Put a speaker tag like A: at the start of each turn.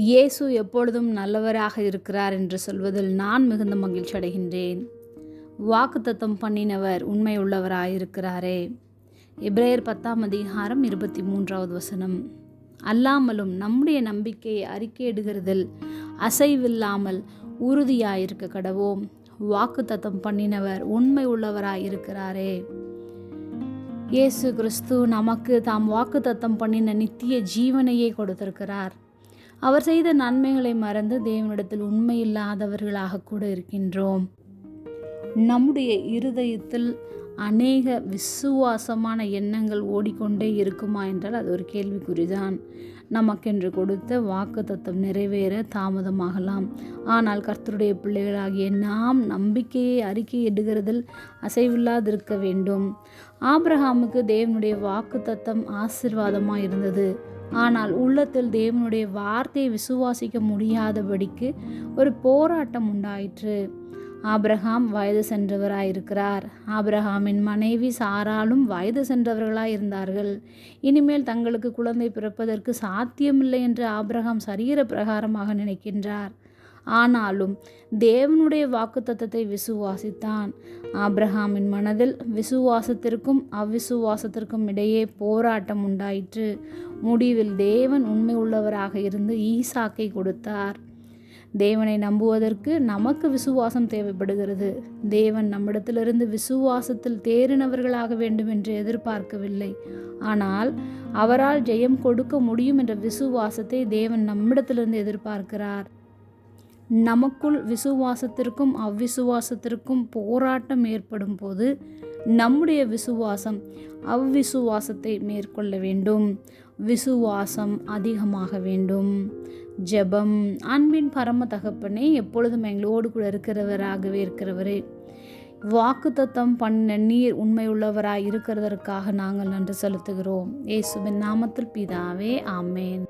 A: இயேசு எப்பொழுதும் நல்லவராக இருக்கிறார் என்று சொல்வதில் நான் மிகுந்த மகிழ்ச்சி அடைகின்றேன். வாக்குத்தத்தம் பண்ணினவர் உண்மை உள்ளவராயிருக்கிறாரே. எபிரேயர் 10:23 வசனம். அல்லாமலும் நம்முடைய நம்பிக்கையை அறிக்கையிடுகிறதில் அசைவில்லாமல் உறுதியாயிருக்க கடவோம். வாக்குத்தத்தம் பண்ணினவர் உண்மை உள்ளவராயிருக்கிறாரே. இயேசு கிறிஸ்து நமக்கு தாம் வாக்குத்தத்தம் பண்ணின நித்திய ஜீவனையே கொடுத்திருக்கிறார். அவர் செய்த நன்மைகளை மறந்து தேவனிடத்தில் உண்மையில்லாதவர்களாக கூட இருக்கின்றோம். நம்முடைய இருதயத்தில் அநேக விசுவாசமான எண்ணங்கள் ஓடிக்கொண்டே இருக்குமா என்றால் அது ஒரு கேள்விக்குறிதான். நமக்கென்று கொடுத்த வாக்குத்தத்தம் நிறைவேற தாமதமாகலாம். ஆனால் கர்த்தருடைய பிள்ளைகளாகிய நாம் நம்பிக்கையை அறிக்கையிடுகிறதில் அசைவில்லாதிருக்க வேண்டும். ஆபிரகாமுக்கு தேவனுடைய வாக்குத்தத்தம் ஆசீர்வாதமாக இருந்தது. ஆனால் உள்ளத்தில் தேவனுடைய வார்த்தையை விசுவாசிக்க முடியாதபடிக்கு ஒரு போராட்டம் உண்டாயிற்று. ஆபிரகாம் வயது சென்றவராயிருக்கிறார். ஆபிரகாமின் மனைவி சாராலும் வயது சென்றவர்களாயிருந்தார்கள். இனிமேல் தங்களுக்கு குழந்தை பிறப்பதற்கு சாத்தியமில்லை என்று ஆபிரகாம் சரீர பிரகாரமாக நினைக்கின்றார். ஆனாலும் தேவனுடைய வாக்குத்தத்தத்தை விசுவாசித்தான். ஆபிரகாமின் மனதில் விசுவாசத்திற்கும் அவ்விசுவாசத்திற்கும் இடையே போராட்டம் உண்டாயிற்று. முடிவில் தேவன் உண்மை உள்ளவராக இருந்து ஈசாக்கை கொடுத்தார். தேவனை நம்புவதற்கு நமக்கு விசுவாசம் தேவைப்படுகிறது. தேவன் நம்மிடத்திலிருந்து விசுவாசத்தில் தேறினவர்களாக வேண்டும் என்று எதிர்பார்க்கவில்லை. ஆனால் அவரால் ஜெயம் கொடுக்க முடியும் என்ற விசுவாசத்தை தேவன் நம்மிடத்திலிருந்து எதிர்பார்க்கிறார். நமக்குள் விசுவாசத்திற்கும் அவ்விசுவாசத்திற்கும் போராட்டம் ஏற்படும் போது நம்முடைய விசுவாசம் அவ்விசுவாசத்தை மேற்கொள்ள வேண்டும். விசுவாசம் அதிகமாக வேண்டும். ஜெபம். அன்பின் பரம தகப்பனே, எப்பொழுதும் எங்களோடு கூட இருக்கிறவரே, வாக்குத்தத்தம் பண்ண நீர் உண்மையுள்ளவராய் இருக்கிறதற்காக நாங்கள் நன்றி செலுத்துகிறோம். இயேசுவின் நாமத்தில் பிதாவே, ஆமேன்.